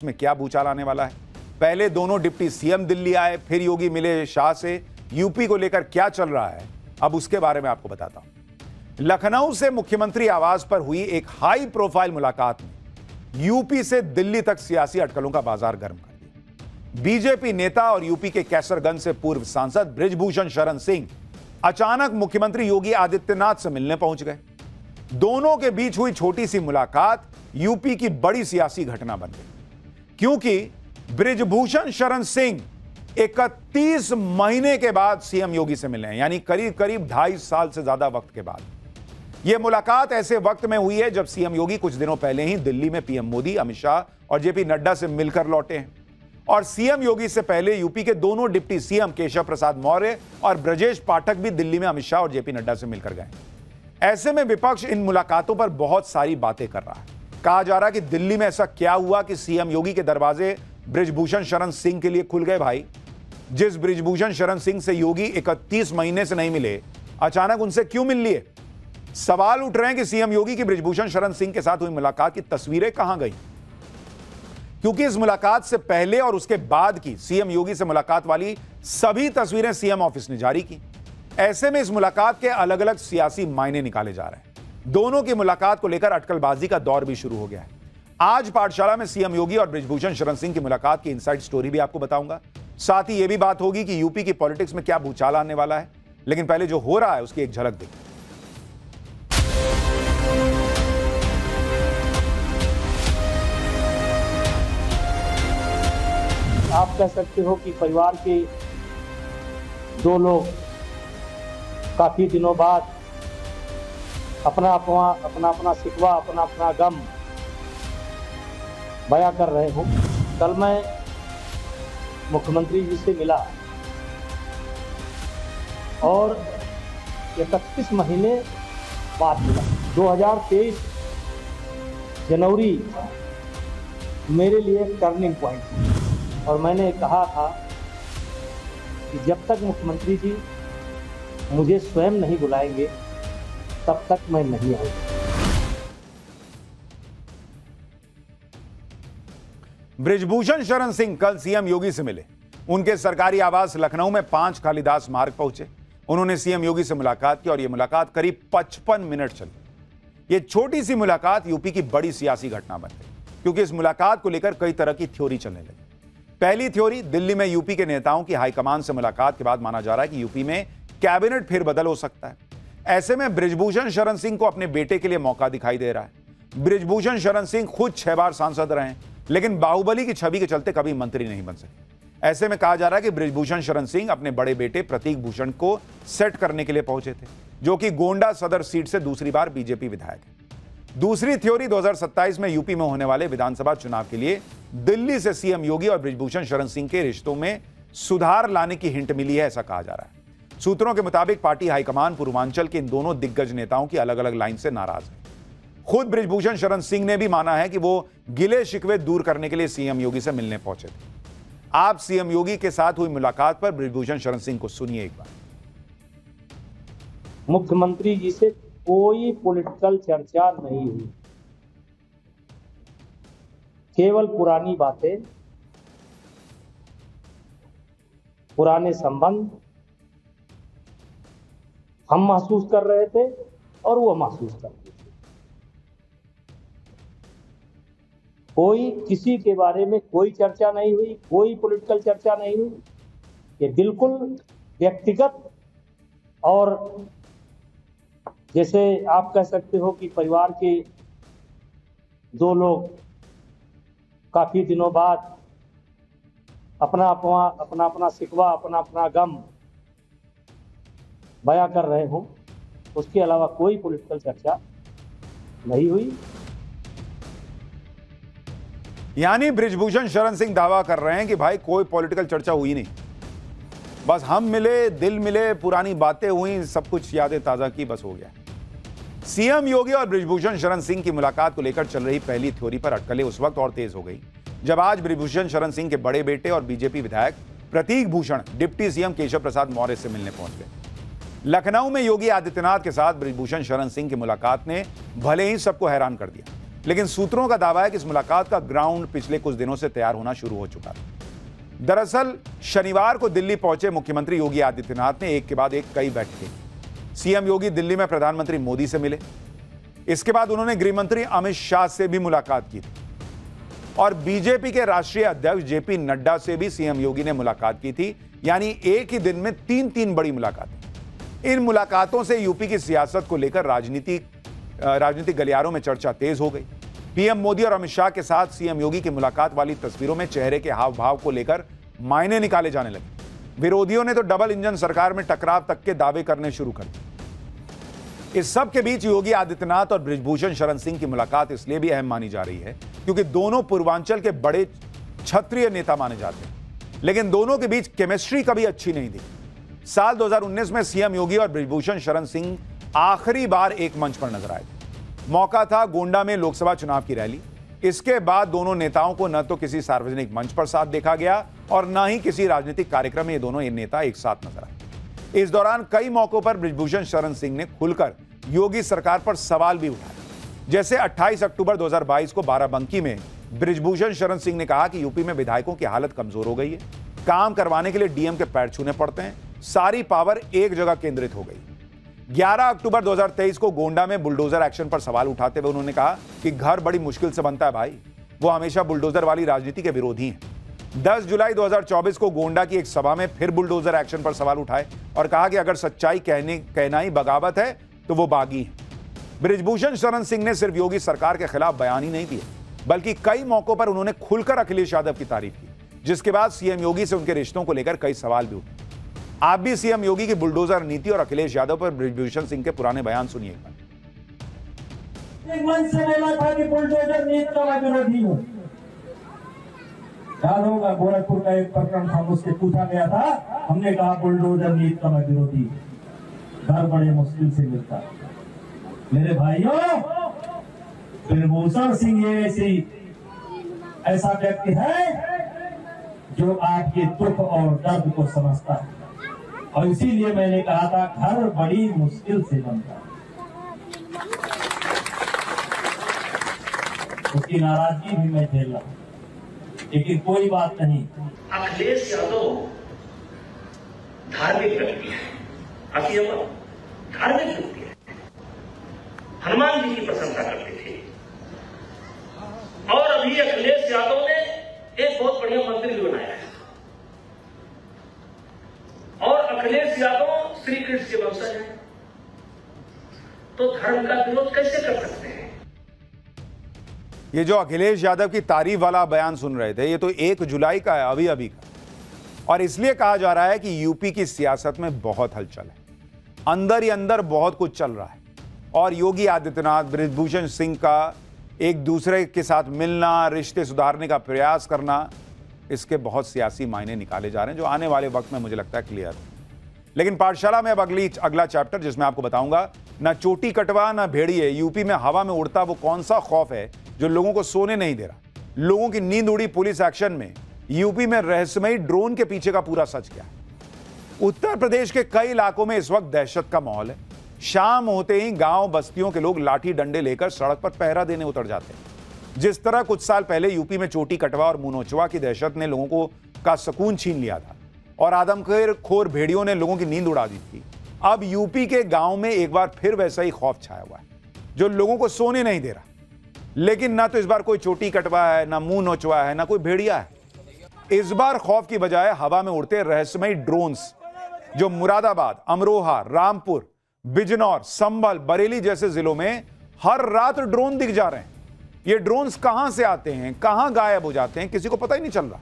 में क्या भूचाल आने वाला है। पहले दोनों डिप्टी सीएम दिल्ली आए, फिर योगी मिले शाह से। यूपी को लेकर क्या चल रहा है, अब उसके बारे में आपको बताता हूं। लखनऊ से मुख्यमंत्री आवास पर हुई एक हाई प्रोफाइल मुलाकात में यूपी से दिल्ली तक सियासी अटकलों का बाजार गर्म कर दिया। बीजेपी नेता और यूपी के कैसरगंज से पूर्व सांसद बृजभूषण शरण सिंह अचानक मुख्यमंत्री योगी आदित्यनाथ से मिलने पहुंच गए। दोनों के बीच हुई छोटी सी मुलाकात यूपी की बड़ी सियासी घटना बन गई, क्योंकि बृजभूषण शरण सिंह 31 महीने के बाद सीएम योगी से मिले हैं, यानी करीब करीब 2.5 साल से ज्यादा वक्त के बाद। यह मुलाकात ऐसे वक्त में हुई है जब सीएम योगी कुछ दिनों पहले ही दिल्ली में पीएम मोदी, अमित शाह और जेपी नड्डा से मिलकर लौटे हैं। और सीएम योगी से पहले यूपी के दोनों डिप्टी सीएम केशव प्रसाद मौर्य और ब्रजेश पाठक भी दिल्ली में अमित शाह और जेपी नड्डा से मिलकर गए। ऐसे में विपक्ष इन मुलाकातों पर बहुत सारी बातें कर रहा है। कहा जा रहा है कि दिल्ली में ऐसा क्या हुआ कि सीएम योगी के दरवाजे बृजभूषण शरण सिंह के लिए खुल गए। भाई, जिस बृजभूषण शरण सिंह से योगी 31 महीने से नहीं मिले, अचानक उनसे क्यों मिल लिए? सवाल उठ रहे हैं कि सीएम योगी की बृजभूषण शरण सिंह के साथ हुई मुलाकात की तस्वीरें कहां गई, क्योंकि इस मुलाकात से पहले और उसके बाद की सीएम योगी से मुलाकात वाली सभी तस्वीरें सीएम ऑफिस ने जारी की। ऐसे में इस मुलाकात के अलग अलग सियासी मायने निकाले जा रहे हैं। दोनों की मुलाकात को लेकर अटकलबाजी का दौर भी शुरू हो गया है। आज पाठशाला में सीएम योगी और बृजभूषण शरण सिंह की मुलाकात की इनसाइड स्टोरी भी आपको बताऊंगा। साथ ही यह भी बात होगी कि यूपी की पॉलिटिक्स में क्या भूचाल आने वाला है। लेकिन पहले जो हो रहा है उसकी एक झलक देखिए। आप कह सकते हो कि परिवार के दो लोग काफी दिनों बाद अपना शिकवा, अपना गम बयां कर रहे हो। कल मैं मुख्यमंत्री जी से मिला और 31 महीने बाद मिला। 2023 जनवरी मेरे लिए टर्निंग पॉइंट था और मैंने कहा था कि जब तक मुख्यमंत्री जी मुझे स्वयं नहीं बुलाएंगे तब तक मैं नहीं आऊंगा। बृजभूषण शरण सिंह कल सीएम योगी से मिले। उनके सरकारी आवास लखनऊ में 5 कालिदास मार्ग पहुंचे। उन्होंने सीएम योगी से मुलाकात की और यह मुलाकात करीब 55 मिनट चली। यह छोटी सी मुलाकात यूपी की बड़ी सियासी घटना बन गई, क्योंकि इस मुलाकात को लेकर कई तरह की थ्योरी चलने लगी। पहली थ्योरी, दिल्ली में यूपी के नेताओं की हाईकमान से मुलाकात के बाद माना जा रहा है कि यूपी में कैबिनेट फेरबदल हो सकता है। ऐसे में बृजभूषण शरण सिंह को अपने बेटे के लिए मौका दिखाई दे रहा है। बृजभूषण शरण सिंह खुद 6 बार सांसद रहे हैं, लेकिन बाहुबली की छवि के चलते कभी मंत्री नहीं बन सके। ऐसे में कहा जा रहा है कि बृजभूषण शरण सिंह अपने बड़े बेटे प्रतीक भूषण को सेट करने के लिए पहुंचे थे, जो कि गोंडा सदर सीट से दूसरी बार बीजेपी विधायक है। दूसरी थ्योरी, 2027 में यूपी में होने वाले विधानसभा चुनाव के लिए दिल्ली से सीएम योगी और बृजभूषण शरण सिंह के रिश्तों में सुधार लाने की हिंट मिली है, ऐसा कहा जा रहा है। सूत्रों के मुताबिक पार्टी हाईकमान पूर्वांचल के इन दोनों दिग्गज नेताओं की अलग अलग लाइन से नाराज है। खुद बृजभूषण शरण सिंह ने भी माना है कि वो गिले शिकवे दूर करने के लिए सीएम योगी से मिलने पहुंचे थे। आप सीएम योगी के साथ हुई मुलाकात पर बृजभूषण शरण सिंह को सुनिए एक बार। मुख्यमंत्री जी से कोई पॉलिटिकल चर्चा नहीं हुई, केवल पुरानी बातें, पुराने संबंध हम महसूस कर रहे थे और वो महसूस कर रहे थे। कोई किसी के बारे में कोई चर्चा नहीं हुई, कोई पॉलिटिकल चर्चा नहीं हुई। ये बिल्कुल व्यक्तिगत और जैसे आप कह सकते हो कि परिवार के दो लोग काफी दिनों बाद अपना शिकवा, अपना गम बयां कर रहे हो। उसके अलावा कोई पॉलिटिकल चर्चा नहीं हुई। यानी बृजभूषण शरण सिंह दावा कर रहे हैं कि भाई कोई पॉलिटिकल चर्चा हुई नहीं, बस हम मिले, दिल मिले, पुरानी बातें हुई, सब कुछ यादें ताजा की, बस हो गया। सीएम योगी और बृजभूषण शरण सिंह की मुलाकात को लेकर चल रही पहली थ्योरी पर अटकलें उस वक्त और तेज हो गई जब आज बृजभूषण शरण सिंह के बड़े बेटे और बीजेपी विधायक प्रतीक भूषण डिप्टी सीएम केशव प्रसाद मौर्य से मिलने पहुंच गए। लखनऊ में योगी आदित्यनाथ के साथ बृजभूषण शरण सिंह की मुलाकात ने भले ही सबको हैरान कर दिया, लेकिन सूत्रों का दावा है कि इस मुलाकात का ग्राउंड पिछले कुछ दिनों से तैयार होना शुरू हो चुका है। दरअसल शनिवार को दिल्ली पहुंचे मुख्यमंत्री योगी आदित्यनाथ ने एक के बाद एक कई बैठकें की। सीएम योगी दिल्ली में प्रधानमंत्री मोदी से मिले। इसके बाद उन्होंने गृहमंत्री अमित शाह से भी मुलाकात की थी और बीजेपी के राष्ट्रीय अध्यक्ष जेपी नड्डा से भी सीएम योगी ने मुलाकात की थी। यानी एक ही दिन में तीन बड़ी मुलाकातें। इन मुलाकातों से यूपी की सियासत को लेकर राजनीतिक गलियारों में चर्चा तेज हो गई। पीएम मोदी और अमित शाह के साथ सीएम योगी की मुलाकात वाली तस्वीरों में चेहरे के हाव भाव को लेकर मायने निकाले जाने लगे। विरोधियों ने तो डबल इंजन सरकार में टकराव तक के दावे करने शुरू कर दिए। इस सब के बीच योगी आदित्यनाथ और बृजभूषण शरण सिंह की मुलाकात इसलिए भी अहम मानी जा रही है क्योंकि दोनों पूर्वांचल के बड़े क्षत्रिय नेता माने जाते हैं, लेकिन दोनों के बीच केमिस्ट्री कभी अच्छी नहीं थी। साल 2019 में सीएम योगी और बृजभूषण शरण सिंह आखिरी बार एक मंच पर नजर आए थे। मौका था गोंडा में लोकसभा चुनाव की रैली। इसके बाद दोनों नेताओं को न तो किसी सार्वजनिक मंच पर साथ देखा गया और न ही किसी राजनीतिक कार्यक्रम में ये दोनों नेता एक साथ नजर आए। इस दौरान कई मौकों पर बृजभूषण शरण सिंह ने खुलकर योगी सरकार पर सवाल भी उठाए। जैसे 28 अक्टूबर 2022 को बाराबंकी में बृजभूषण शरण सिंह ने कहा कि यूपी में विधायकों की हालत कमजोर हो गई है, काम करवाने के लिए डीएम के पैर छूने पड़ते हैं, सारी पावर एक जगह केंद्रित हो गई। 11 अक्टूबर 2023 को गोंडा में बुलडोजर एक्शन पर सवाल उठाते हुए उन्होंने कहा कि घर बड़ी मुश्किल से बनता है भाई, वो हमेशा बुलडोजर वाली राजनीति के विरोधी हैं। 10 जुलाई 2024 को गोंडा की एक सभा में फिर बुलडोजर एक्शन पर सवाल उठाए और कहा कि अगर सच्चाई कहना ही बगावत है तो वो बागी है। बृजभूषण शरण सिंह ने सिर्फ योगी सरकार के खिलाफ बयान ही नहीं दिए, बल्कि कई मौकों पर उन्होंने खुलकर अखिलेश यादव की तारीफ की, जिसके बाद सीएम योगी से उनके रिश्तों को लेकर कई सवाल भी उठे। आप भी सीएम योगी की बुलडोजर नीति और अखिलेश यादव पर बृजभूषण सिंह के पुराने बयान सुनिएगा। एक मंच से बोला था कि बुलडोजर नीति का मैं विरोधी हूं। याद होगा गोरखपुर का एक प्रकरण था, मुझसे पूछा गया था, हमने कहा बुलडोजर नीति का मैं विरोधी हूं। घर बड़े मुश्किल से मिलता। मेरे भाइयों, बृजभूषण सिंह ये ऐसा व्यक्ति है जो आपके दुख और दर्द को समझता है और इसीलिए मैंने कहा था घर बड़ी मुश्किल से बनता है। उसकी नाराजगी भी मैं झेल रहा हूं, लेकिन कोई बात नहीं। अखिलेश यादव धार्मिक व्यक्ति है, धार्मिक व्यक्ति है, हनुमान जी की प्रशंसा करते थे। और अभी अखिलेश यादव ने एक बहुत बढ़िया मंदिर भी बनाया है और अखिलेश यादव श्री कृष्ण के वंशज हैं, तो धर्म का विरोध कैसे कर सकते हैं? ये जो अखिलेश यादव की तारीफ वाला बयान सुन रहे थे, ये तो 1 जुलाई का है, अभी का। और इसलिए कहा जा रहा है कि यूपी की सियासत में बहुत हलचल है, अंदर ही अंदर बहुत कुछ चल रहा है और योगी आदित्यनाथ, बृजभूषण सिंह का एक दूसरे के साथ मिलना, रिश्ते सुधारने का प्रयास करना, इसके बहुत सियासी मायने निकाले जा रहे हैं जो आने वाले वक्त में मुझे लगता है क्लियर है। लेकिन पाठशाला में अब अगला चैप्टर जिसमें आपको बताऊंगा, ना चोटी कटवा ना भेड़िए, यूपी में हवा में उड़ता वो कौन सा खौफ है जो लोगों को सोने नहीं दे रहा। लोगों की नींद उड़ी पुलिस एक्शन में यूपी में रहस्यमयी ड्रोन के पीछे का पूरा सच क्या है। उत्तर प्रदेश के कई इलाकों में इस वक्त दहशत का माहौल है। शाम होते ही गांव बस्तियों के लोग लाठी डंडे लेकर सड़क पर पहरा देने उतर जाते हैं। जिस तरह कुछ साल पहले यूपी में चोटी कटवा और मुनोचवा की दहशत ने लोगों का सुकून छीन लिया था और आदमखोर भेड़ियों ने लोगों की नींद उड़ा दी थी, अब यूपी के गांव में एक बार फिर वैसा ही खौफ छाया हुआ है जो लोगों को सोने नहीं दे रहा। लेकिन ना तो इस बार कोई चोटी कटवा है, ना मुंह नोचवा है, ना कोई भेड़िया है। इस बार खौफ की बजाय हवा में उड़ते रहस्यमयी ड्रोन्स जो मुरादाबाद, अमरोहा, रामपुर, बिजनौर, संभल, बरेली जैसे जिलों में हर रात ड्रोन दिख जा रहे हैं। ये ड्रोन्स कहां से आते हैं, कहां गायब हो जाते हैं, किसी को पता ही नहीं चल रहा।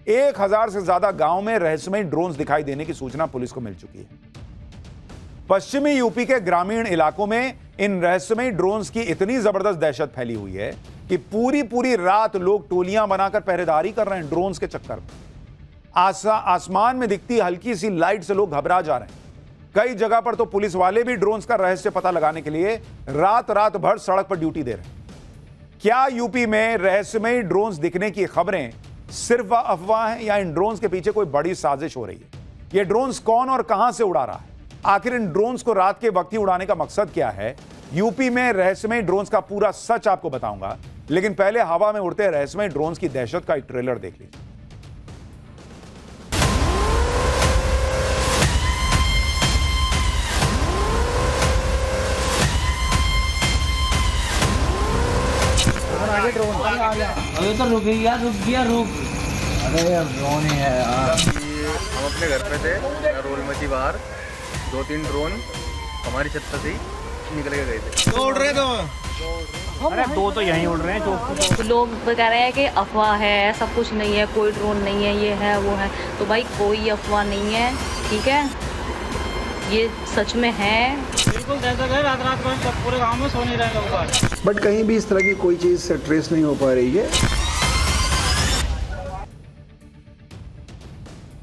1000 से ज्यादा गांव में रहस्यमयी ड्रोन्स दिखाई देने की सूचना पुलिस को मिल चुकी है। पश्चिमी यूपी के ग्रामीण इलाकों में इन रहस्यमयी ड्रोन्स की इतनी जबरदस्त दहशत फैली हुई है कि पूरी रात लोग टोलियां बनाकर पहरेदारी कर रहे हैं ड्रोन्स के चक्कर में। आसमान में दिखती हल्की सी लाइट से लोग घबरा जा रहे हैं। कई जगह पर तो पुलिस वाले भी ड्रोन्स का रहस्य पता लगाने के लिए रात भर सड़क पर ड्यूटी दे रहे हैं। क्या यूपी में रहस्यमयी ड्रोन्स दिखने की खबरें सिर्फ अफवाह हैं या इन ड्रोन्स के पीछे कोई बड़ी साजिश हो रही है? ये ड्रोन्स कौन और कहां से उड़ा रहा है? आखिर इन ड्रोन्स को रात के वक्त ही उड़ाने का मकसद क्या है? यूपी में रहस्यमय ड्रोन्स का पूरा सच आपको बताऊंगा, लेकिन पहले हवा में उड़ते रहस्यमय ड्रोन्स की दहशत का एक ट्रेलर देख लीजिए। आगे ड्रोन अभी तो रुक गया अरे यार ड्रोन ही है यार। हम अपने घर पे थे, रोल मची बाहर, 2-3 ड्रोन हमारी छत से ही निकल के गए थे। दो उड़ रहे थे, अरे 2 तो यहीं उड़ रहे हैं। जो लोग कह रहे हैं कि अफवाह है, सब कुछ नहीं है, कोई ड्रोन नहीं है, ये है वो है, तो भाई कोई अफवाह नहीं है, ठीक है, ये सच में है। बिल्कुल दहशत है, रात रात भर पूरे गांव में सो नहीं रहे लोग। बट कहीं भी इस तरह की कोई चीज ट्रेस नहीं हो पा रही है।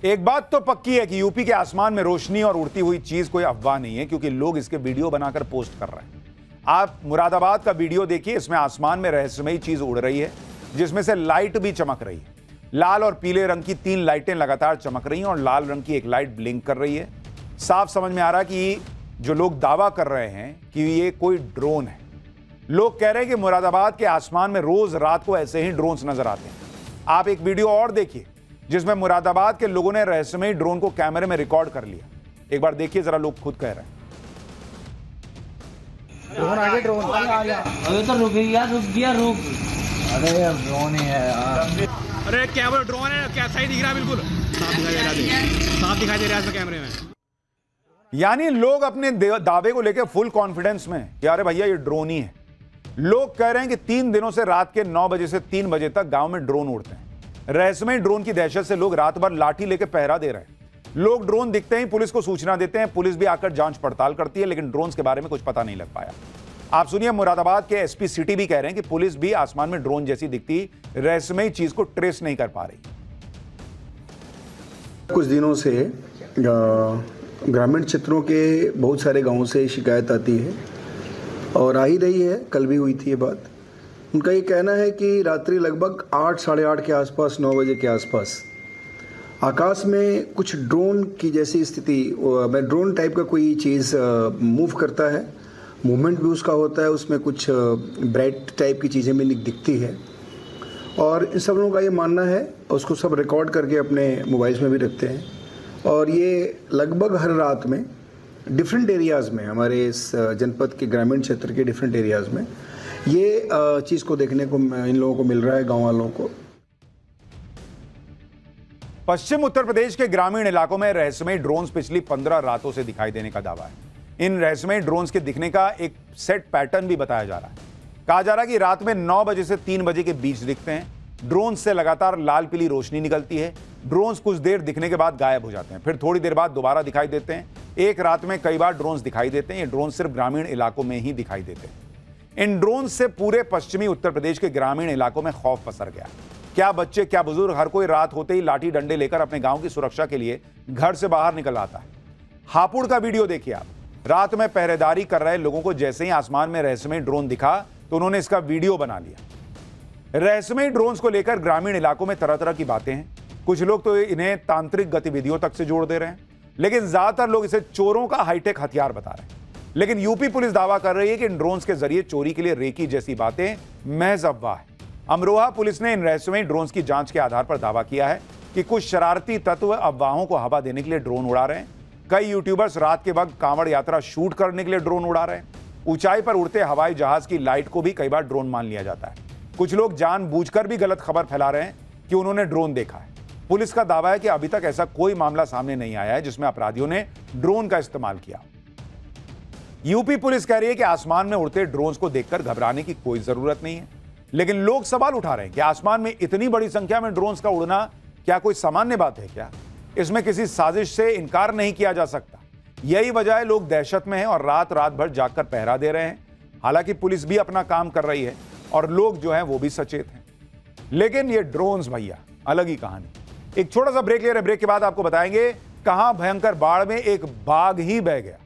एक बात तो पक्की है कि यूपी के आसमान में रोशनी और उड़ती हुई चीज कोई अफवाह नहीं है, क्योंकि लोग इसके वीडियो बनाकर पोस्ट कर रहे हैं। आप मुरादाबाद का वीडियो देखिए, इसमें आसमान में रहस्यमयी चीज उड़ रही है, जिसमें से लाइट भी चमक रही है। लाल और पीले रंग की 3 लाइटें लगातार चमक रही हैं और लाल रंग की एक लाइट ब्लिंक कर रही है। साफ समझ में आ रहा है कि जो लोग दावा कर रहे हैं कि ये कोई ड्रोन है। लोग कह रहे हैं कि मुरादाबाद के आसमान में रोज रात को ऐसे ही ड्रोन्स नजर आते हैं। आप एक वीडियो और देखिए, जिसमें मुरादाबाद के लोगों ने रहस्यमयी ड्रोन को कैमरे में रिकॉर्ड कर लिया। एक बार देखिए जरा, लोग खुद कह रहे हैं। आगे ड्रोन अभी तो रुक गया अरे यार ड्रोन ही है यार। अरे क्या वो ड्रोन है, क्या सही दिख रहा है, बिल्कुल साफ दिखाई दे रहा है कैमरे में। यानी लोग अपने दावे को लेकर फुल कॉन्फिडेंस में कि अरे भैया ये ड्रोन ही है। लोग कह रहे हैं कि 3 दिनों से रात के 9 बजे से 3 बजे तक गांव में ड्रोन उड़ते हैं। रहस्यमय ड्रोन की दहशत से लोग रात भर लाठी लेकर पहरा दे रहे हैं। लोग ड्रोन दिखते ही पुलिस को सूचना देते हैं, पुलिस भी आकर जांच पड़ताल करती है, लेकिन ड्रोन्स के बारे में कुछ पता नहीं लग पाया। आप सुनिए, मुरादाबाद के एसपी सिटी भी कह रहे हैं कि पुलिस भी आसमान में ड्रोन जैसी दिखती रहस्यमय चीज को ट्रेस नहीं कर पा रही। कुछ दिनों से ग्रामीण क्षेत्रों के बहुत सारे गांवों से शिकायत आती है और आ ही रही है, कल भी हुई थी ये बात। उनका ये कहना है कि रात्रि लगभग 8, साढ़े 8 के आसपास, 9 बजे के आसपास आकाश में कुछ ड्रोन की जैसी स्थिति, ड्रोन टाइप का कोई चीज़ मूव करता है, मूवमेंट भी उसका होता है, उसमें कुछ ब्राइट टाइप की चीज़ें भी दिखती है। और इन सब लोगों का ये मानना है, उसको सब रिकॉर्ड करके अपने मोबाइल्स में भी रखते हैं। और ये लगभग हर रात में डिफरेंट एरियाज़ में, हमारे इस जनपद के ग्रामीण क्षेत्र के डिफरेंट एरियाज़ में ये चीज़ को देखने को इन लोगों को मिल रहा है, गांव वालों को। पश्चिम उत्तर प्रदेश के ग्रामीण इलाकों में रहस्यमय ड्रोन्स पिछली 15 रातों से दिखाई देने का दावा है। इन रहस्यमय ड्रोन्स के दिखने का एक सेट पैटर्न भी बताया जा रहा है। कहा जा रहा है कि रात में 9 बजे से 3 बजे के बीच दिखते हैं। ड्रोन्स से लगातार लाल पीली रोशनी निकलती है। ड्रोन्स कुछ देर दिखने के बाद गायब हो जाते हैं, फिर थोड़ी देर बाद दोबारा दिखाई देते हैं। एक रात में कई बार ड्रोन्स दिखाई देते हैं। ये ड्रोन सिर्फ ग्रामीण इलाकों में ही दिखाई देते हैं। इन ड्रोन से पूरे पश्चिमी उत्तर प्रदेश के ग्रामीण इलाकों में खौफ पसर गया। क्या बच्चे, क्या बुजुर्ग, हर कोई रात होते ही लाठी डंडे लेकर अपने गांव की सुरक्षा के लिए घर से बाहर निकल आता है। हापुड़ का वीडियो देखिए आप। रात में पहरेदारी कर रहे लोगों को जैसे ही आसमान में रहस्यमय ड्रोन दिखा तो उन्होंने इसका वीडियो बना लिया। रहस्यमय ड्रोन्स को लेकर ग्रामीण इलाकों में तरह तरह की बातें हैं। कुछ लोग तो इन्हें तांत्रिक गतिविधियों तक से जोड़ दे रहे हैं, लेकिन ज्यादातर लोग इसे चोरों का हाईटेक हथियार बता रहे हैं। लेकिन यूपी पुलिस दावा कर रही है कि इन ड्रोन्स के जरिए चोरी के लिए रेकी जैसी बातें महज अफवाह है। अमरोहा पुलिस ने इन रहस्यमय ड्रोन्स की जांच के आधार पर दावा किया है कि कुछ शरारती तत्व अफवाहों को हवा देने के लिए ड्रोन उड़ा रहे हैं। कई यूट्यूबर्स रात के वक्त कांवड़ यात्रा शूट करने के लिए ड्रोन उड़ा रहे हैं। ऊंचाई पर उड़ते हवाई जहाज की लाइट को भी कई बार ड्रोन मान लिया जाता है। कुछ लोग जानबूझकर भी गलत खबर फैला रहे हैं कि उन्होंने ड्रोन देखा है। पुलिस का दावा है कि अभी तक ऐसा कोई मामला सामने नहीं आया है जिसमें अपराधियों ने ड्रोन का इस्तेमाल किया। यूपी पुलिस कह रही है कि आसमान में उड़ते ड्रोन्स को देखकर घबराने की कोई जरूरत नहीं है, लेकिन लोग सवाल उठा रहे हैं कि आसमान में इतनी बड़ी संख्या में ड्रोन्स का उड़ना क्या कोई सामान्य बात है क्या? इसमें किसी साजिश से इनकार नहीं किया जा सकता। यही वजह है लोग दहशत में हैं और रात भर जागकर पहरा दे रहे हैं। हालांकि पुलिस भी अपना काम कर रही है और लोग जो हैं वो भी सचेत हैं, लेकिन ये ड्रोन्स भैया अलग ही कहानी। एक छोटा सा ब्रेक ले रहे हैं। ब्रेक के बाद आपको बताएंगे कहां भयंकर बाढ़ में एक बाघ ही बह गया।